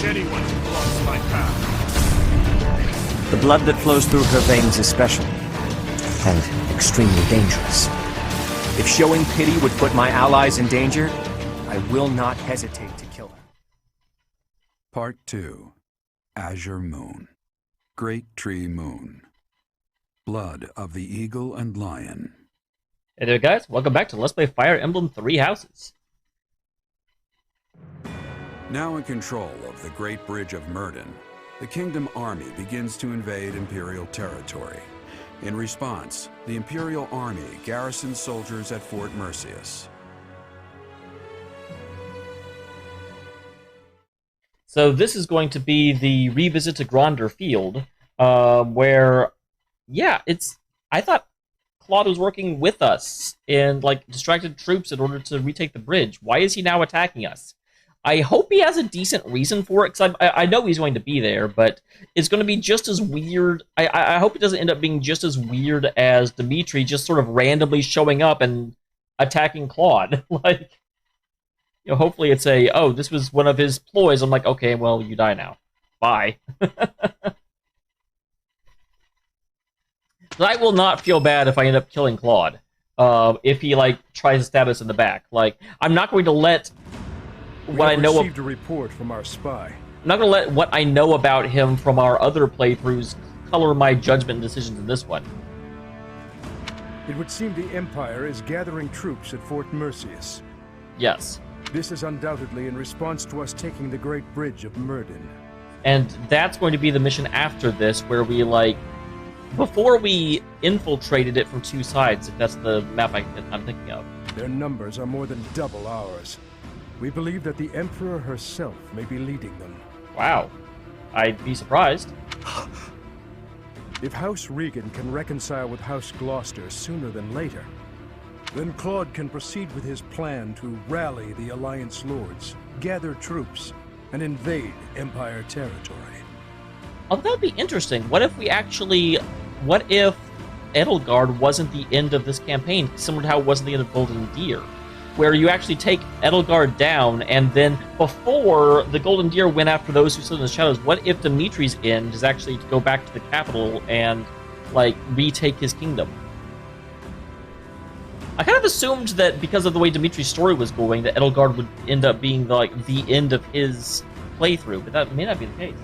punish anyone who blocks my path. The blood that flows through her veins is special, and extremely dangerous. If showing pity would put my allies in danger, I will not hesitate to kill her. Part 2. Azure Moon. Great Tree Moon. Blood of the Eagle and Lion. Hey there guys, welcome back to Let's Play Fire Emblem Three Houses. Now in control of the Great Bridge of Myrddin, the Kingdom Army begins to invade Imperial territory. In response, the Imperial Army garrisons soldiers at Fort Merceus. So this is going to be the revisit to Gronder Field, where, yeah, I thought Claude was working with us and, like, distracted troops in order to retake the bridge. Why is he now attacking us? I hope he has a decent reason for it, because I know he's going to be there, but it's going to be just as weird. I hope it doesn't end up being just as weird as Dimitri just sort of randomly showing up and attacking Claude. Like, you know, hopefully it's oh, this was one of his ploys. I'm like, okay, well, you die now. Bye. But I will not feel bad if I end up killing Claude. If he, like, tries to stab us in the back. Like, I'm not going to let what I know. Received a report from our spy. I'm not going to let what I know about him from our other playthroughs color my judgment and decisions in this one. It would seem the Empire is gathering troops at Fort Merceus. Yes. This is undoubtedly in response to us taking the Great Bridge of Myrddin. And that's going to be the mission after this, where we, like, before we infiltrated it from two sides, if that's the map I'm thinking of. Their numbers are more than double ours. We believe that the Emperor herself may be leading them. Wow. I'd be surprised. If House Regan can reconcile with House Gloucester sooner than later, then Claude can proceed with his plan to rally the Alliance Lords, gather troops, and invade Empire territory. Oh, that would be interesting. What if Edelgard wasn't the end of this campaign, similar to how it wasn't the end of Golden Deer? Where you actually take Edelgard down, and then before the Golden Deer went after those who stood in the shadows, what if Dimitri's end is actually to go back to the capital and, like, retake his kingdom? I kind of assumed that because of the way Dimitri's story was going, that Edelgard would end up being, like, the end of his playthrough, but that may not be the case.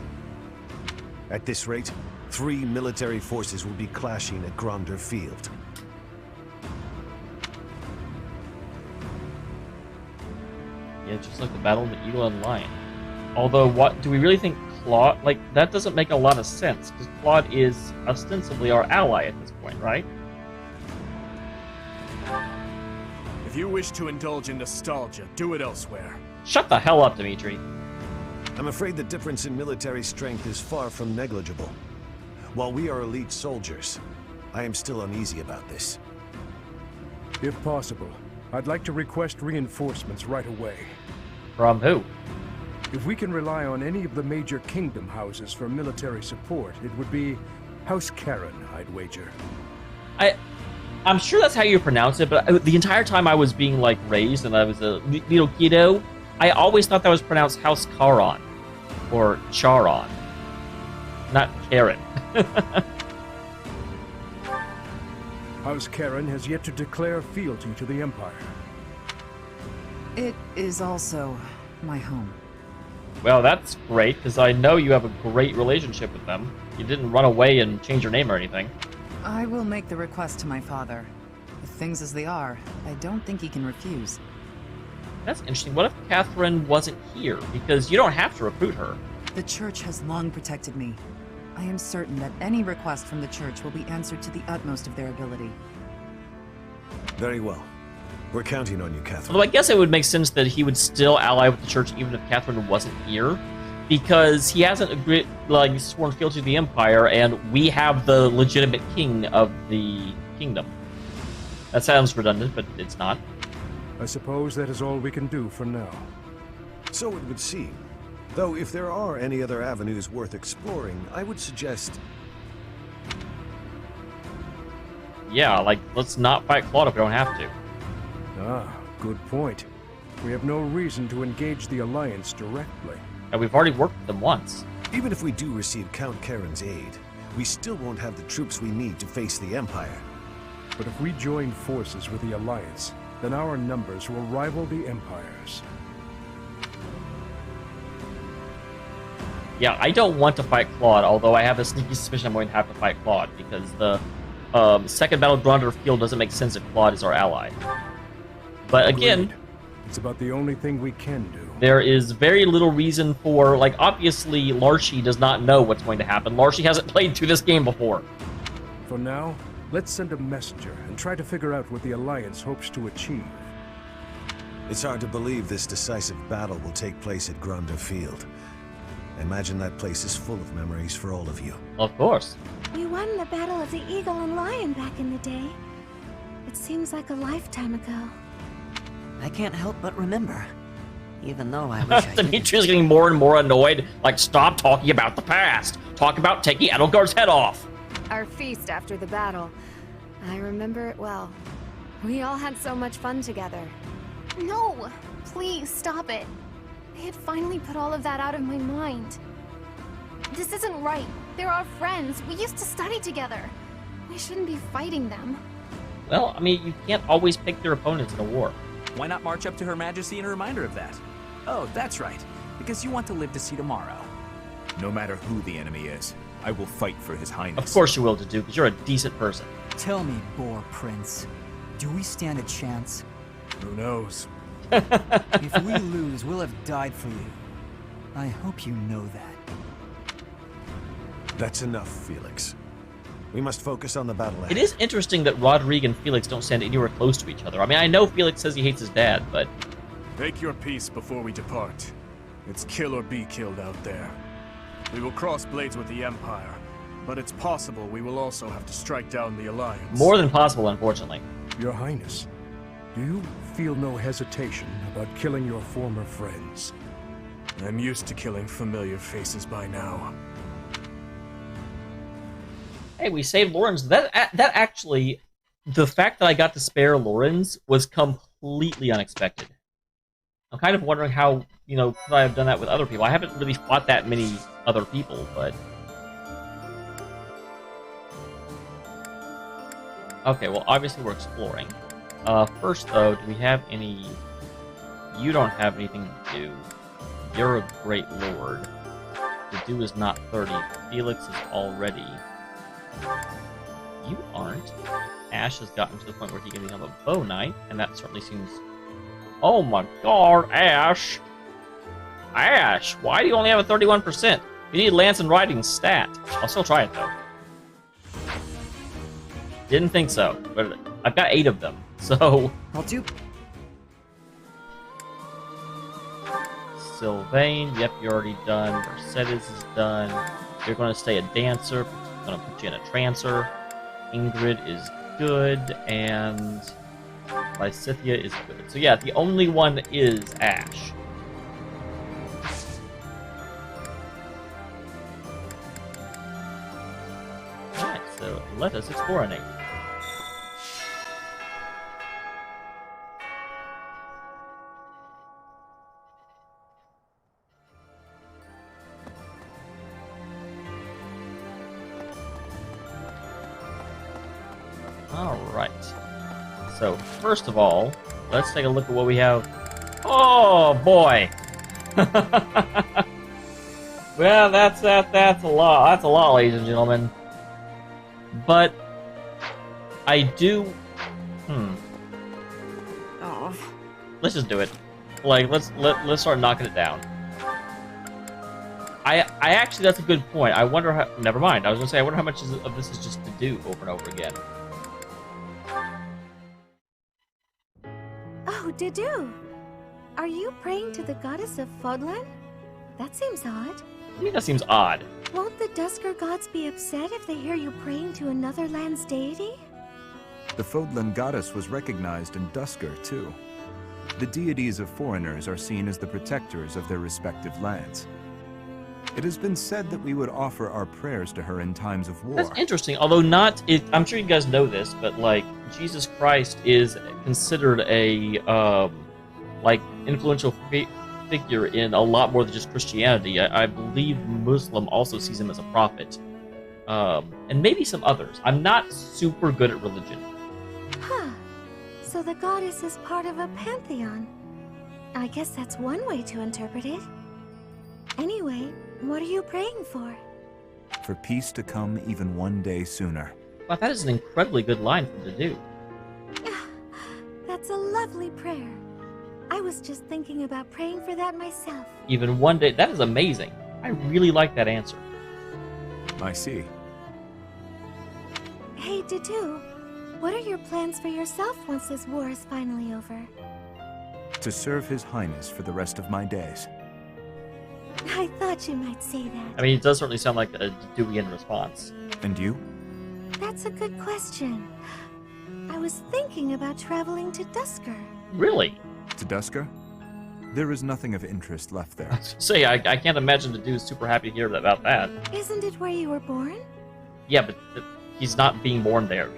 At this rate, 3 military forces will be clashing at Gronder Field. Yeah, just like the Battle of the Eagle and Lion. Although, what do we really think Claude... Like, that doesn't make a lot of sense, because Claude is ostensibly our ally at this point, right? If you wish to indulge in nostalgia, do it elsewhere. Shut the hell up, Dimitri. I'm afraid the difference in military strength is far from negligible. While we are elite soldiers, I am still uneasy about this. If possible, I'd like to request reinforcements right away. From who? If we can rely on any of the major kingdom houses for military support, it would be House Karen, I'd wager. I'm sure that's how you pronounce it, but the entire time I was being, like, raised and I was a little kiddo, I always thought that was pronounced House Charon. Or Charon. Not Karen. House Karen has yet to declare fealty to the Empire. It is also my home. Well, that's great, because I know you have a great relationship with them. You didn't run away and change your name or anything. I will make the request to my father. With things as they are, I don't think he can refuse. That's interesting. What if Catherine wasn't here? Because you don't have to recruit her. The Church has long protected me. I am certain that any request from the Church will be answered to the utmost of their ability. Very well. We're counting on you, Catherine. Although I guess it would make sense that he would still ally with the Church even if Catherine wasn't here, because he hasn't agreed, like, sworn fealty to the Empire, and we have the legitimate king of the kingdom. That sounds redundant, but it's not. I suppose that is all we can do for now. So it would seem. Though if there are any other avenues worth exploring, I would suggest... Yeah, like, let's not fight Claude if we don't have to. Ah, good point. We have no reason to engage the Alliance directly. And we've already worked with them once. Even if we do receive Count Karen's aid, we still won't have the troops we need to face the Empire. But if we join forces with the Alliance, then our numbers will rival the Empire's. Yeah, I don't want to fight Claude, although I have a sneaky suspicion I'm going to have to fight Claude, because the second Battle Gronder field doesn't make sense if Claude is our ally. But again... Agreed. It's about the only thing we can do. There is very little reason for... Like, obviously, Larshi does not know what's going to happen. Larshi hasn't played through this game before. For now, let's send a messenger and try to figure out what the Alliance hopes to achieve. It's hard to believe this decisive battle will take place at Gronder Field. I imagine that place is full of memories for all of you. Of course. We won the Battle of the Eagle and Lion back in the day. It seems like a lifetime ago. I can't help but remember. Even though I wish I didn't. Dimitri's getting more and more annoyed. Like, stop talking about the past. Talk about taking Edelgard's head off. Our feast after the battle. I remember it well. We all had so much fun together. No! Please, stop it. I had finally put all of that out of my mind. This isn't right. They're our friends. We used to study together. We shouldn't be fighting them. Well, I mean, you can't always pick your opponents in a war. Why not march up to Her Majesty and a reminder of that? Oh, that's right. Because you want to live to see tomorrow. No matter who the enemy is, I will fight for His Highness. Of course you will, Dedue, because you're a decent person. Tell me, Boar Prince, do we stand a chance? Who knows? If we lose, we'll have died for you. I hope you know that. That's enough, Felix. We must focus on the battle ahead. It is interesting that Rodrigue and Felix don't stand anywhere close to each other. I mean, I know Felix says he hates his dad, but... Make your peace before we depart. It's kill or be killed out there. We will cross blades with the Empire, but it's possible we will also have to strike down the Alliance. More than possible, unfortunately. Your Highness, do you feel no hesitation about killing your former friends? I'm used to killing familiar faces by now. Hey, we saved Lorenz. That actually, the fact that I got to spare Lorenz was completely unexpected. I'm kind of wondering how, could I have done that with other people? I haven't really fought that many other people, but... Okay, well, obviously we're exploring. First, though, do we have any... You don't have anything to do. You're a great lord. Dedue is not 30. Felix is already... You aren't. Ash has gotten to the point where he can become a bow knight, and that certainly seems... Oh my god, Ash! Ash! Why do you only have a 31%? You need Lance and Riding stat. I'll still try it, though. Didn't think so, but I've got 8 of them, so... I'll do... Sylvain, yep, you're already done. Mercedes is done. You're going to stay a dancer. I'm going to put you in a trancer. Ingrid is good, and Lysithia is good. So yeah, the only one is Ash. Alright, so let us explorinate. Alright. So, first of all, let's take a look at what we have. Oh, boy! Well, that's a lot. That's a lot, ladies and gentlemen. But, I do... Oh. Let's just do it. Like, let's start knocking it down. I actually, that's a good point. I wonder how... Never mind. I was going to say, I wonder how much of this is just to do over and over again. Oh, Dedue! Are you praying to the goddess of Fodlan? That seems odd. I mean, that seems odd. Won't the Dusker gods be upset if they hear you praying to another land's deity? The Fodlan goddess was recognized in Dusker, too. The deities of foreigners are seen as the protectors of their respective lands. It has been said that we would offer our prayers to her in times of war. That's interesting, although not... I'm sure you guys know this, but, like, Jesus Christ is considered a, influential figure in a lot more than just Christianity. I believe Muslim also sees him as a prophet. And maybe some others. I'm not super good at religion. Huh. So the goddess is part of a pantheon. I guess that's one way to interpret it. Anyway, what are you praying for? For peace to come even one day sooner. Wow, that is an incredibly good line from Dedue. That's a lovely prayer. I was just thinking about praying for that myself. Even one day. That is amazing. I really like that answer. I see. Hey, Dedue, what are your plans for yourself once this war is finally over? To serve His Highness for the rest of my days. I thought you might say that. I mean, it does certainly sound like a Dedewian response. And you? That's a good question. I was thinking about traveling to Dusker. Really? To Dusker? There is nothing of interest left there. Say, I can't imagine Dedue is super happy to hear about that. Isn't it where you were born? Yeah, but he's not being born there.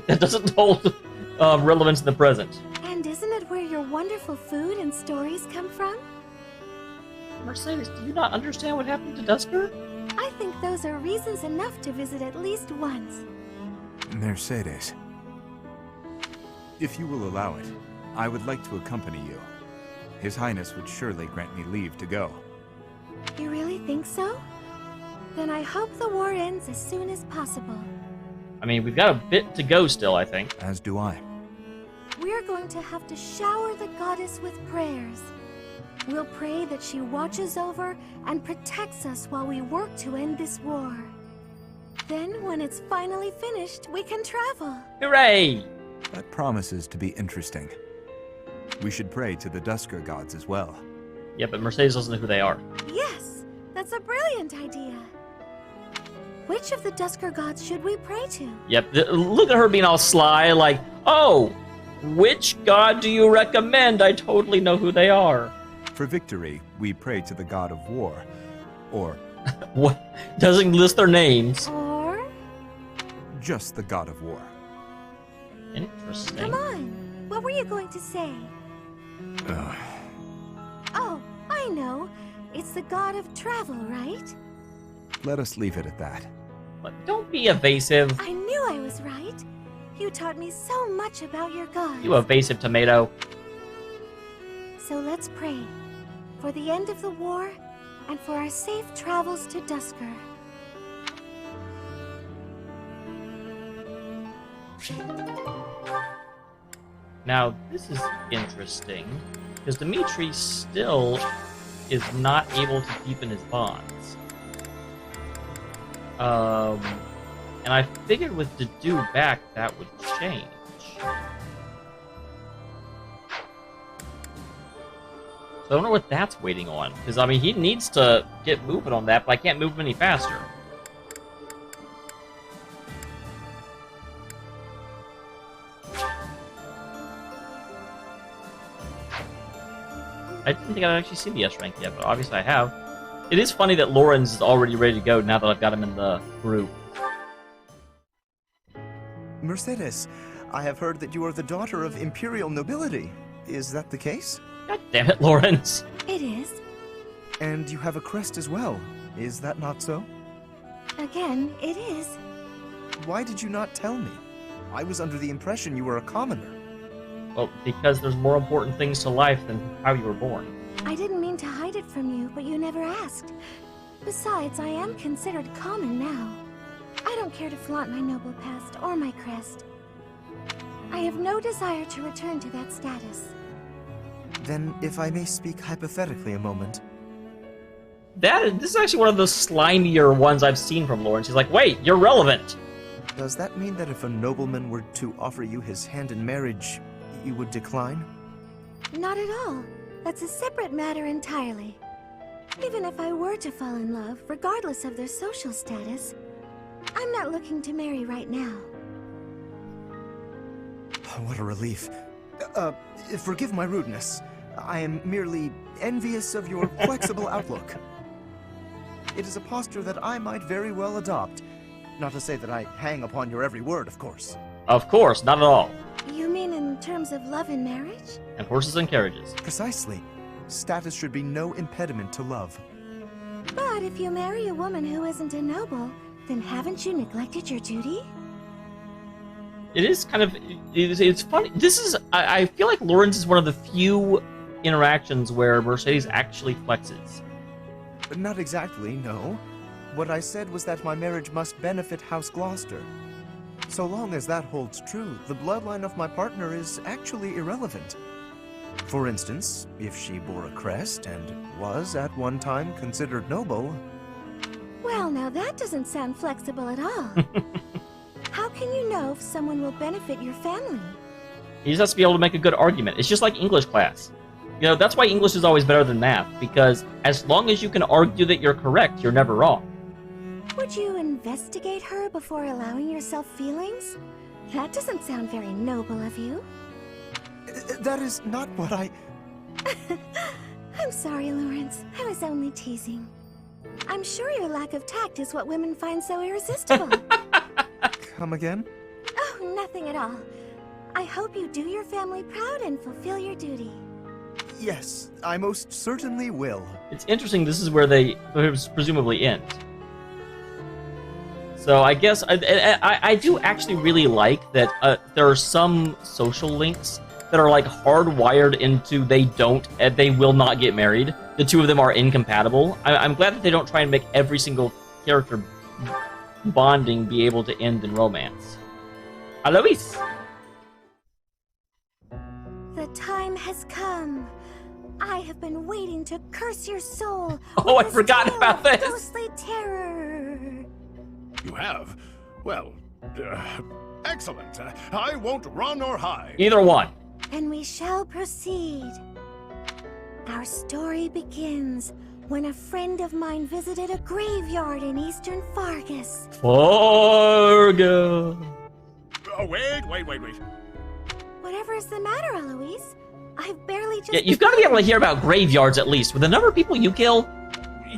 That doesn't hold relevance in the present. And isn't it where your wonderful food and stories come from? Mercedes, do you not understand what happened to Dusker? I think those are reasons enough to visit at least once. Mercedes. If you will allow it, I would like to accompany you. His Highness would surely grant me leave to go. You really think so? Then I hope the war ends as soon as possible. I mean, we've got a bit to go still, I think. As do I. We're going to have to shower the goddess with prayers. We'll pray that she watches over and protects us while we work to end this war. Then, when it's finally finished, we can travel. Hooray! That promises to be interesting. We should pray to the Dusker gods as well. Yeah, but Mercedes doesn't know who they are. Yes, that's a brilliant idea. Which of the Dusker gods should we pray to? Yep, look at her being all sly, like, oh, which god do you recommend? I totally know who they are. For victory, we pray to the god of war. Or... What? Doesn't list their names. Or? Just the god of war. Interesting. Come on, what were you going to say? Oh, I know. It's the god of travel, right? Let us leave it at that. But don't be evasive. I knew I was right. You taught me so much about your gods. You evasive tomato. So let's pray. For the end of the war, and for our safe travels to Dusker. Now, this is interesting, because Dimitri still is not able to deepen his bonds. And I figured with Dedue back, that would change. So I don't know what that's waiting on, because, I mean, he needs to get moving on that, but I can't move him any faster. I didn't think I'd actually seen the S rank yet, but obviously I have. It is funny that Lorenz is already ready to go now that I've got him in the group. Mercedes, I have heard that you are the daughter of Imperial nobility. Is that the case? God damn it, Lorenz. It is. And you have a crest as well. Is that not so? Again, it is. Why did you not tell me? I was under the impression you were a commoner. Well, because there's more important things to life than how you were born. I didn't mean to hide it from you, but you never asked. Besides, I am considered common now. I don't care to flaunt my noble past or my crest. I have no desire to return to that status. Then, if I may speak hypothetically a moment. This is actually one of the slimier ones I've seen from Lorenz. He's like, wait, you're relevant. Does that mean that if a nobleman were to offer you his hand in marriage, you would decline? Not at all. That's a separate matter entirely. Even if I were to fall in love, regardless of their social status, I'm not looking to marry right now. What a relief. Forgive my rudeness. I am merely envious of your flexible outlook. It is a posture that I might very well adopt. Not to say that I hang upon your every word, of course. Of course, not at all. You mean in terms of love and marriage? And horses and carriages. Precisely. status should be no impediment to love. But if you marry a woman who isn't a noble, then haven't you neglected your duty? It is kind of... It's funny. This is... I feel like Lawrence is one of the few interactions where Mercedes actually flexes. Not exactly, no. What I said was that my marriage must benefit House Gloucester. So long as that holds true, the bloodline of my partner is actually irrelevant. For instance, if she bore a crest and was at one time considered noble... Well, now that doesn't sound flexible at all. How can you know if someone will benefit your family? He just has to be able to make a good argument. It's just like English class. You know, that's why English is always better than math, because as long as you can argue that you're correct, you're never wrong. Would you investigate her before allowing yourself feelings? That doesn't sound very noble of you. That is not what I... I'm sorry, Lawrence. I was only teasing. I'm sure your lack of tact is what women find so irresistible. Come again? Oh, nothing at all. I hope you do your family proud and fulfill your duty. Yes, I most certainly will. It's interesting, this is where they presumably end. So I guess I do actually really like that there are some social links that are like hardwired into they will not get married. The two of them are incompatible. I'm glad that they don't try and make every single character bonding be able to end in romance. Alois! The time has come. I have been waiting to curse your soul. Oh, I forgot about this. Ghostly terror. You have? Well, excellent. I won't run or hide. Either one. Then we shall proceed. Our story begins when a friend of mine visited a graveyard in eastern Fargus. Fargo. Oh, wait. Whatever's the matter, Eloise? I've barely just... Yeah, you've got to be able to hear about graveyards at least. With the number of people you kill...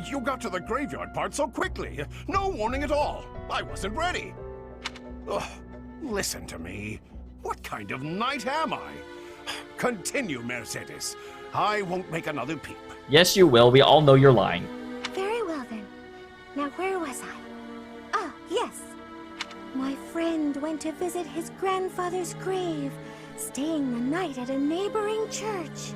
You got to the graveyard part so quickly. No warning at all. I wasn't ready. Ugh, listen to me. What kind of knight am I? Continue, Mercedes. I won't make another peep. Yes, you will. We all know you're lying. Very well, then. Now, where was I? Ah, yes. My friend went to visit his grandfather's grave, staying the night at a neighboring church.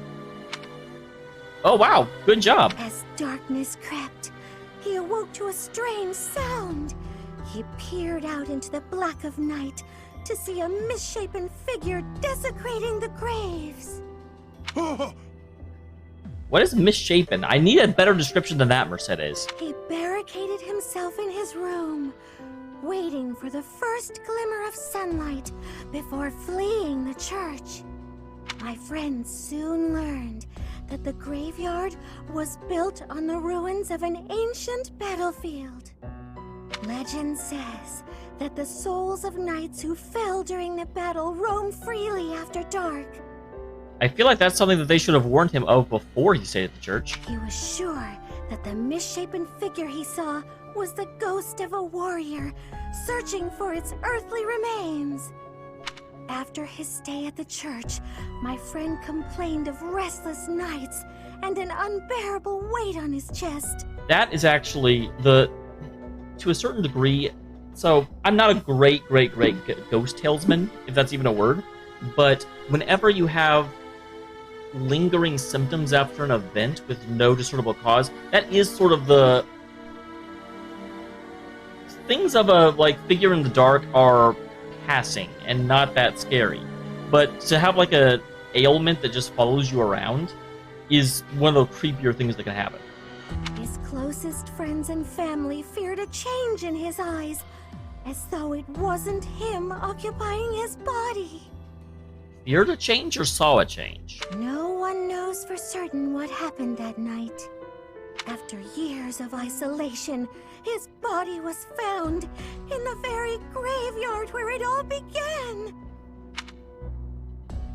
Oh, wow. Good job. As darkness crept, he awoke to a strange sound. He peered out into the black of night to see a misshapen figure desecrating the graves. What is misshapen? I need a better description than that, Mercedes. He barricaded himself in his room, waiting for the first glimmer of sunlight before fleeing the church. My friend soon learned that the graveyard was built on the ruins of an ancient battlefield. Legend says that the souls of knights who fell during the battle roam freely after dark. I feel like that's something that they should have warned him of before he stayed at the church. He was sure that the misshapen figure he saw was the ghost of a warrior searching for its earthly remains. After his stay at the church, my friend complained of restless nights and an unbearable weight on his chest. That is actually to a certain degree, so I'm not a great ghost talesman, if that's even a word, but whenever you have lingering symptoms after an event with no discernible cause, that is sort of the... Things of a, figure in the dark are passing and not that scary. But to have, a ailment that just follows you around is one of the creepier things that can happen. His closest friends and family feared a change in his eyes, as though it wasn't him occupying his body. Feared a change or saw a change? No one knows for certain what happened that night. After years of isolation, his body was found in the very graveyard where it all began.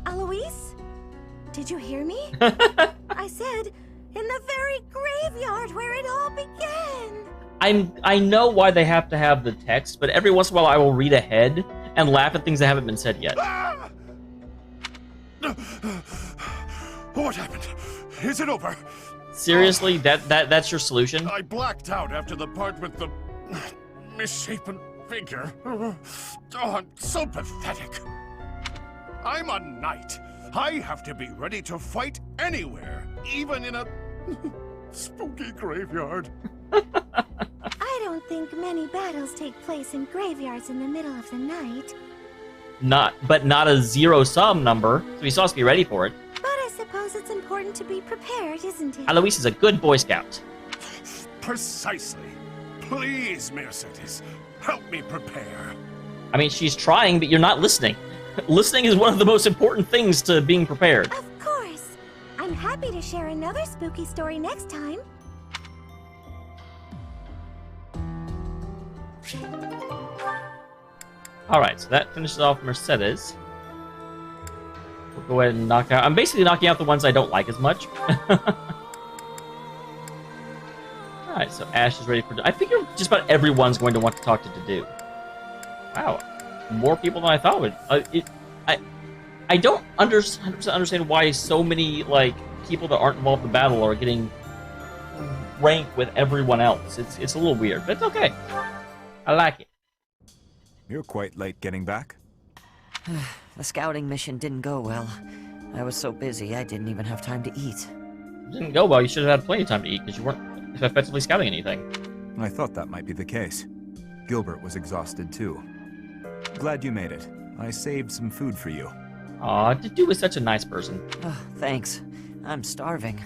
Alois? Did you hear me? I said, in the very graveyard where it all began. I know why they have to have the text, but every once in a while I will read ahead and laugh at things that haven't been said yet. What happened? Is it over? Seriously, that's your solution? I blacked out after the part with the misshapen figure. Oh, I'm so pathetic. I'm a knight. I have to be ready to fight anywhere, even in a spooky graveyard. I don't think many battles take place in graveyards in the middle of the night. But not a zero-sum number, so he still has to be ready for it. But I suppose it's important to be prepared, isn't it? Alois is a good Boy Scout. Precisely. Please, Mercedes, help me prepare. I mean, she's trying, but you're not listening. Listening is one of the most important things to being prepared. Of course. I'm happy to share another spooky story next time. Alright, so that finishes off Mercedes. We'll go ahead and knock out... I'm basically knocking out the ones I don't like as much. Alright, so Ash is ready for... I figure just about everyone's going to want to talk to Dedue. Wow. More people than I thought would. I don't 100% understand why so many, like, people that aren't involved in battle are getting ranked with everyone else. It's a little weird, but it's okay. I like it. You're quite late getting back. The scouting mission didn't go well. I was so busy, I didn't even have time to eat. It didn't go well. You should have had plenty of time to eat, because you weren't effectively scouting anything. I thought that might be the case. Gilbert was exhausted, too. Glad you made it. I saved some food for you. Aw, Dedue is such a nice person. Oh, thanks. I'm starving.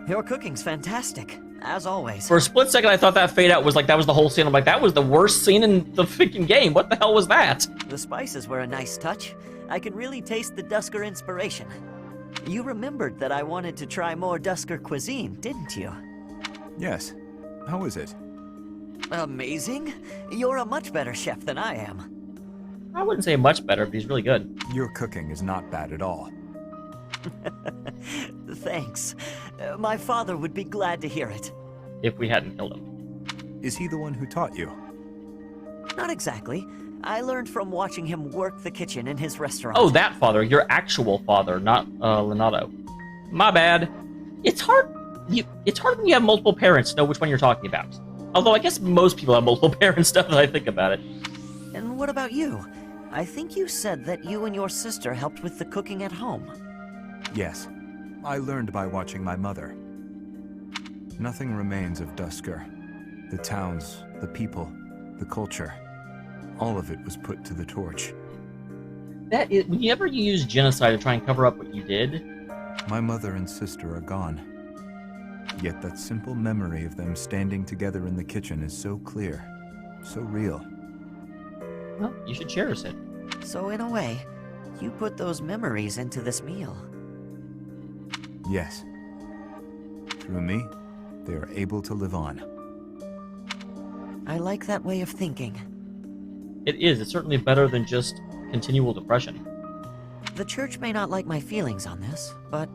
Your cooking's fantastic, as always. For a split second, I thought that fade out was like that was the whole scene. I'm like, that was the worst scene in the freaking game. What the hell was that? The spices were a nice touch. I can really taste the Dusker inspiration. You remembered that I wanted to try more Dusker cuisine, didn't you? Yes. How is it? Amazing. You're a much better chef than I am. I wouldn't say much better, but he's really good. Your cooking is not bad at all. Thanks. My father would be glad to hear it. If we hadn't killed him. Is he the one who taught you? Not exactly. I learned from watching him work the kitchen in his restaurant. Oh, that father. Your actual father, not Leonardo. My bad. It's hard. It's hard when you have multiple parents to know which one you're talking about. Although I guess most people have multiple parents now that I think about it. And what about you? I think you said that you and your sister helped with the cooking at home. Yes. I learned by watching my mother. Nothing remains of Dusker. The towns, the people, the culture. All of it was put to the torch. That is, whenever you use genocide to try and cover up what you did... My mother and sister are gone. Yet that simple memory of them standing together in the kitchen is so clear, so real. Well, you should cherish it. So in a way, you put those memories into this meal. Yes. Through me, they are able to live on. I like that way of thinking. It is. It's certainly better than just continual depression. The church may not like my feelings on this, but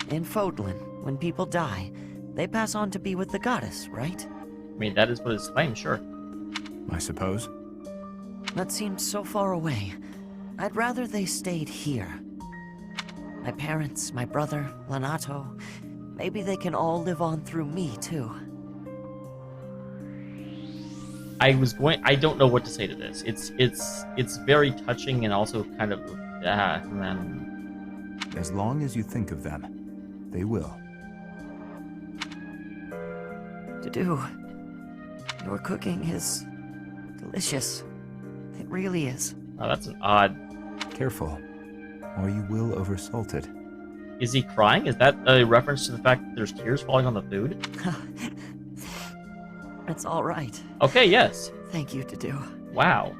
in Fodlan, when people die, they pass on to be with the goddess, right? I mean, that is what it's claimed, sure. I suppose. That seems so far away. I'd rather they stayed here. My parents, my brother, Lenato, maybe they can all live on through me, too. I don't know what to say to this. It's very touching and also kind of, man. As long as you think of them, they will. Dedue, your cooking is delicious. It really is. Oh, that's an odd... Careful, or you will oversalt it. Is he crying? Is that a reference to the fact that there's tears falling on the food? That's all right. Okay, yes. Thank you, Dedue. Wow.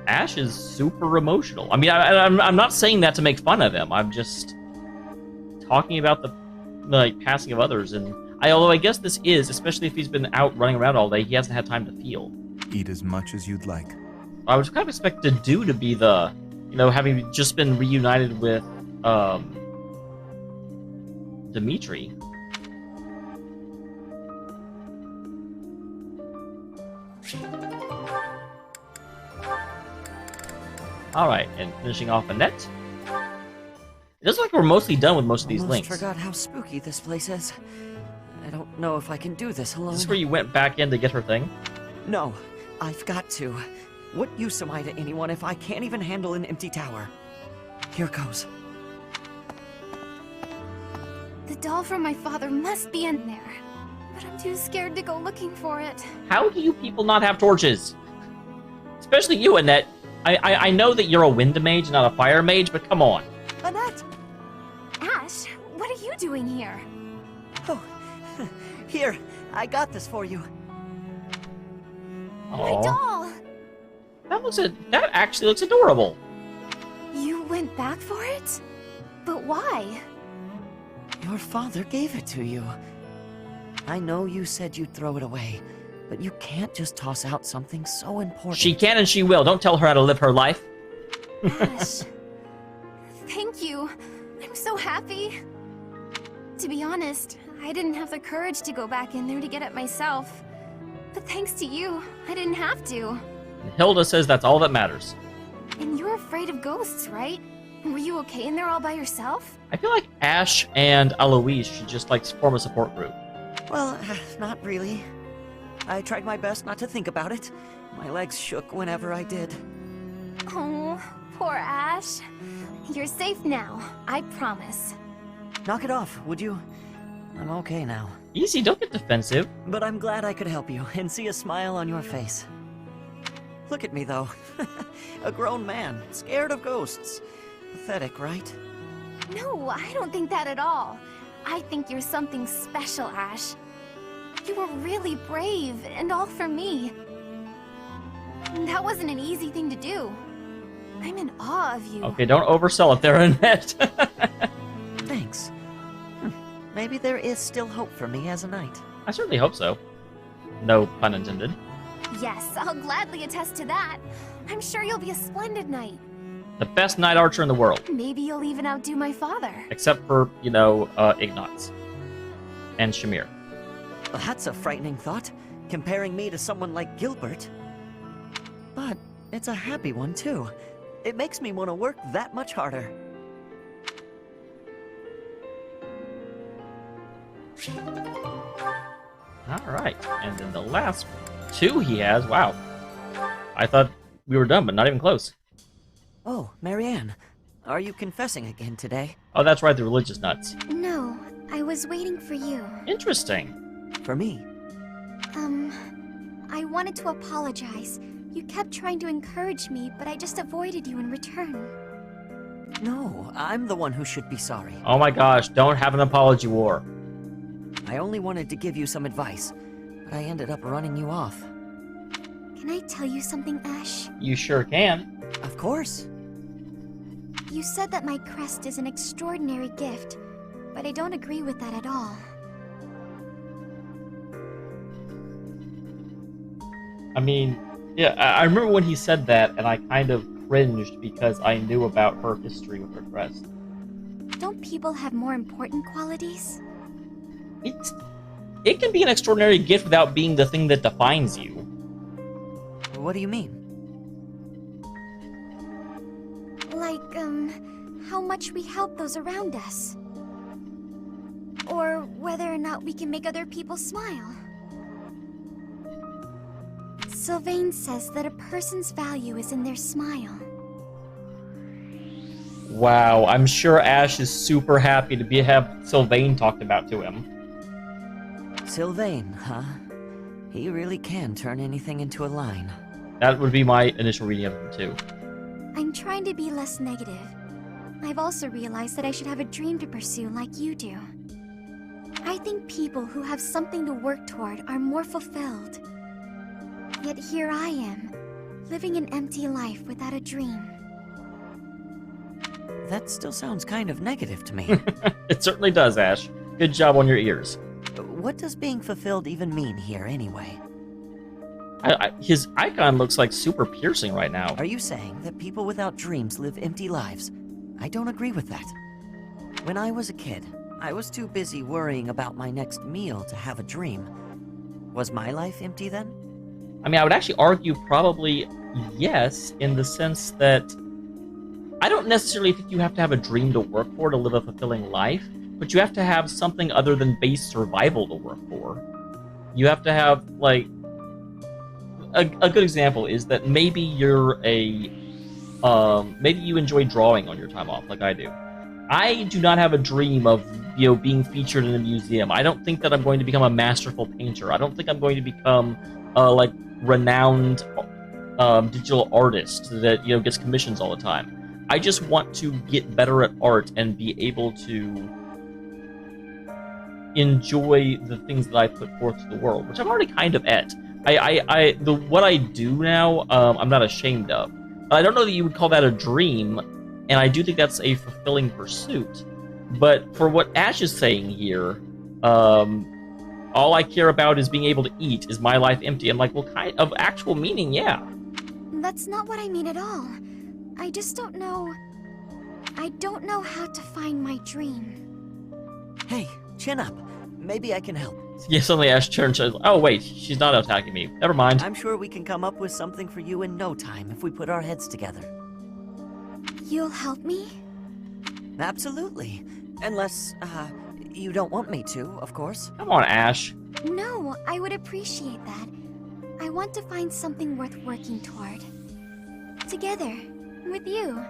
Ash is super emotional. I mean, I'm not saying that to make fun of him. I'm just talking about the passing of others. And although I guess this is, especially if he's been out running around all day, he hasn't had time to feel. Eat as much as you'd like. I would kind of expect Dedue to be the, having just been reunited with Dimitri. Alright, and finishing off Annette. It looks like we're mostly done with most of these Almost links. forgot how spooky this place is. I don't know if I can do this alone. Is this where you went back in to get her thing? No, I've got to. What use am I to anyone if I can't even handle an empty tower? Here goes. The doll from my father must be in there. But I'm too scared to go looking for it. How do you people not have torches? Especially you, Annette. I know that you're a wind mage, not a fire mage, but come on. Annette! Ash, what are you doing here? Oh, here, I got this for you. My Aw. doll! That actually looks adorable. You went back for it? But why? Your father gave it to you. I know you said you'd throw it away, but you can't just toss out something so important. She can and she will. Don't tell her how to live her life. Ash, thank you. I'm so happy. To be honest, I didn't have the courage to go back in there to get it myself. But thanks to you, I didn't have to. Hilda says that's all that matters. And you're afraid of ghosts, right? Were you okay in there all by yourself? I feel like Ash and Eloise should just like form a support group. Well, not really. I tried my best not to think about it. My legs shook whenever I did. Oh, poor Ash. You're safe now, I promise. Knock it off, would you? I'm okay now. Easy, don't get defensive. But I'm glad I could help you and see a smile on your face. Look at me, though. A grown man, scared of ghosts. Pathetic, right? No, I don't think that at all. I think you're something special, Ash. You were really brave, and all for me. That wasn't an easy thing to do. I'm in awe of you. Okay, don't oversell it there, Annette. Thanks. Maybe there is still hope for me as a knight. I certainly hope so. No pun intended. Yes, I'll gladly attest to that. I'm sure you'll be a splendid knight. The best knight archer in the world. Maybe you'll even outdo my father. Except for, Ignatz. And Shamir. Well, that's a frightening thought, comparing me to someone like Gilbert. But it's a happy one, too. It makes me want to work that much harder. Alright, and then the last two he has, wow. I thought we were done, but not even close. Oh, Marianne, are you confessing again today? Oh, that's right, the religious nuts. No, I was waiting for you. Interesting. For me? I wanted to apologize. You kept trying to encourage me, but I just avoided you in return. No, I'm the one who should be sorry. Oh my gosh, don't have an apology war. I only wanted to give you some advice, but I ended up running you off. Can I tell you something, Ash? You sure can. Of course. You said that my crest is an extraordinary gift, but I don't agree with that at all. I mean, yeah, I remember when he said that, and I kind of cringed because I knew about her history with her crest. Don't people have more important qualities? It can be an extraordinary gift without being the thing that defines you. What do you mean? Like, how much we help those around us. Or whether or not we can make other people smile. Sylvain says that a person's value is in their smile. Wow, I'm sure Ash is super happy to have Sylvain talked about to him. Sylvain, huh? He really can turn anything into a line. That would be my initial reading of him, too. I'm trying to be less negative. I've also realized that I should have a dream to pursue like you do. I think people who have something to work toward are more fulfilled. Yet here I am, living an empty life without a dream. That still sounds kind of negative to me. It certainly does, Ash. Good job on your ears. What does being fulfilled even mean here, anyway? His icon looks like super piercing right now. Are you saying that people without dreams live empty lives? I don't agree with that. When I was a kid, I was too busy worrying about my next meal to have a dream. Was my life empty then? I mean, I would actually argue probably yes, in the sense that I don't necessarily think you have to have a dream to work for to live a fulfilling life, but you have to have something other than base survival to work for. You have to have, like... A good example is that maybe you're a... maybe you enjoy drawing on your time off, like I do. I do not have a dream of, being featured in a museum. I don't think that I'm going to become a masterful painter. I don't think I'm going to become, renowned digital artist that, gets commissions all the time. I just want to get better at art and be able to enjoy the things that I put forth to the world, which I'm already kind of at. What I do now, I'm not ashamed of. I don't know that you would call that a dream, and I do think that's a fulfilling pursuit. But for what Ash is saying here, all I care about is being able to eat. Is my life empty? I'm like, well, kind of actual meaning, yeah. That's not what I mean at all. I just don't know... I don't know how to find my dream. Hey, chin up. Maybe I can help. Yeah, suddenly Ash turns and says, oh wait, she's not attacking me. Never mind. I'm sure we can come up with something for you in no time if we put our heads together. You'll help me? Absolutely. Unless, you don't want me to, of course. Come on, Ash. No, I would appreciate that. I want to find something worth working toward. Together, with you,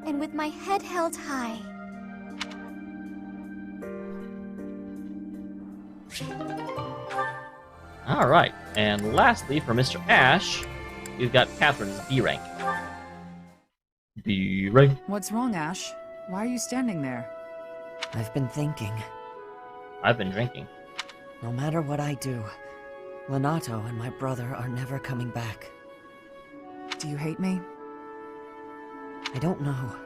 and with my head held high. Alright, and lastly, for Mr. Ash, you've got Catherine's B rank. B rank. What's wrong, Ash? Why are you standing there? I've been thinking. I've been drinking. No matter what I do, Lenato and my brother are never coming back. Do you hate me? I don't know.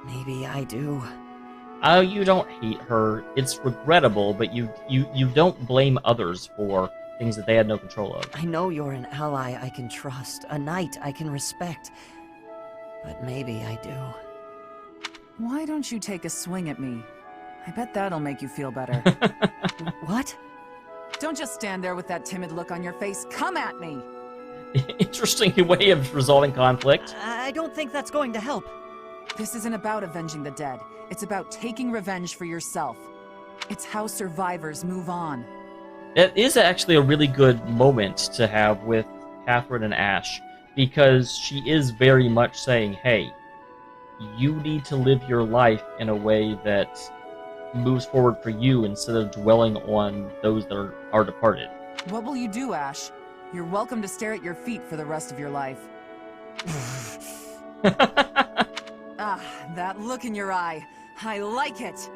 Maybe I do. Oh, you don't hate her. It's regrettable, but you don't blame others for things that they had no control of. I know you're an ally I can trust, a knight I can respect. But maybe I do. Why don't you take a swing at me? I bet that'll make you feel better. What? Don't just stand there with that timid look on your face. Come at me! Interesting way of resolving conflict. I don't think that's going to help. This isn't about avenging the dead. It's about taking revenge for yourself. It's how survivors move on. It is actually a really good moment to have with Catherine and Ash, because she is very much saying, hey, you need to live your life in a way that moves forward for you instead of dwelling on those that are departed. What will you do, Ash? You're welcome to stare at your feet for the rest of your life. Ah, that look in your eye. I like it.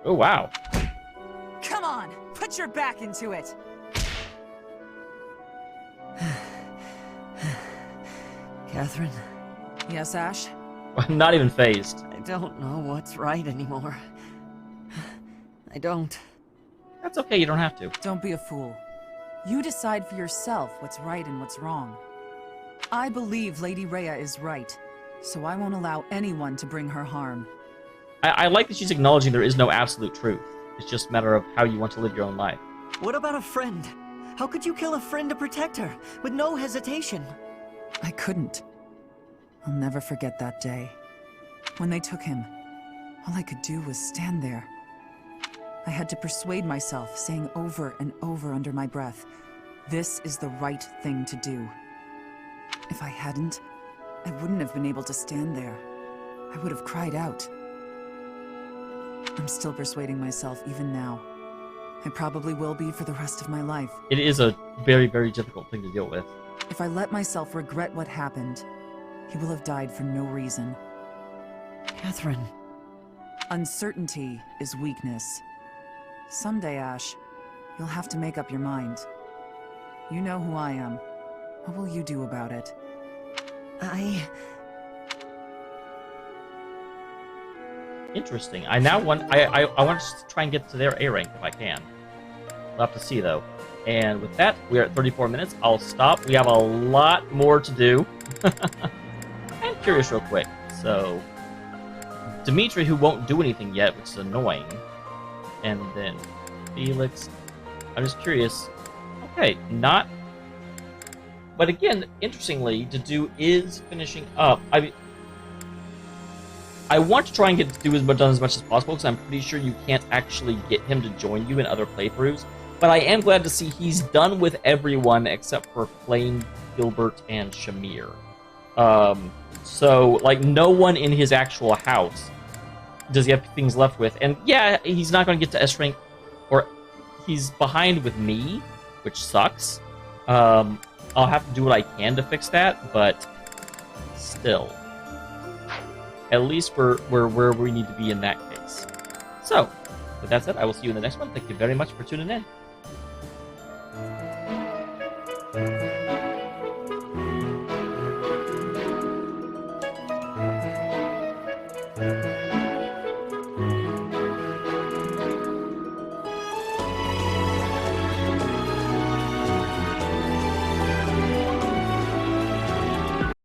Oh, wow. Come on, put your back into it. Catherine? Yes, Ash? I'm not even phased. I don't know what's right anymore. I don't. That's okay, you don't have to. Don't be a fool. You decide for yourself what's right and what's wrong. I believe Lady Rhea is right, so I won't allow anyone to bring her harm. I like that she's acknowledging there is no absolute truth. It's just a matter of how you want to live your own life. What about a friend? How could you kill a friend to protect her, with no hesitation? I couldn't. I'll never forget that day. When they took him, all I could do was stand there. I had to persuade myself, saying over and over under my breath, this is the right thing to do. If I hadn't, I wouldn't have been able to stand there. I would have cried out. I'm still persuading myself even now. I probably will be for the rest of my life. It is a very, very difficult thing to deal with. If I let myself regret what happened, he will have died for no reason. Catherine. Uncertainty is weakness. Someday, Ash, you'll have to make up your mind. You know who I am. What will you do about it? Interesting. I now want I want to try and get to their A rank if I can. We'll have to see though. And with that, we are at 34 minutes. I'll stop. We have a lot more to do. I'm curious real quick. So, Dimitri, who won't do anything yet, which is annoying. And then Felix. I'm just curious. Okay, not... But again, interestingly, Dedue is finishing up. I want to try and get Dedue done as much as possible, because I'm pretty sure you can't actually get him to join you in other playthroughs. But I am glad to see he's done with everyone except for Flame, Gilbert, and Shamir. So, like, no one in his actual house does he have things left with. And yeah, he's not going to get to S rank, or he's behind with me, which sucks. I'll have to do what I can to fix that, but still. At least we're where we need to be in that case. So, with that said, I will see you in the next one. Thank you very much for tuning in.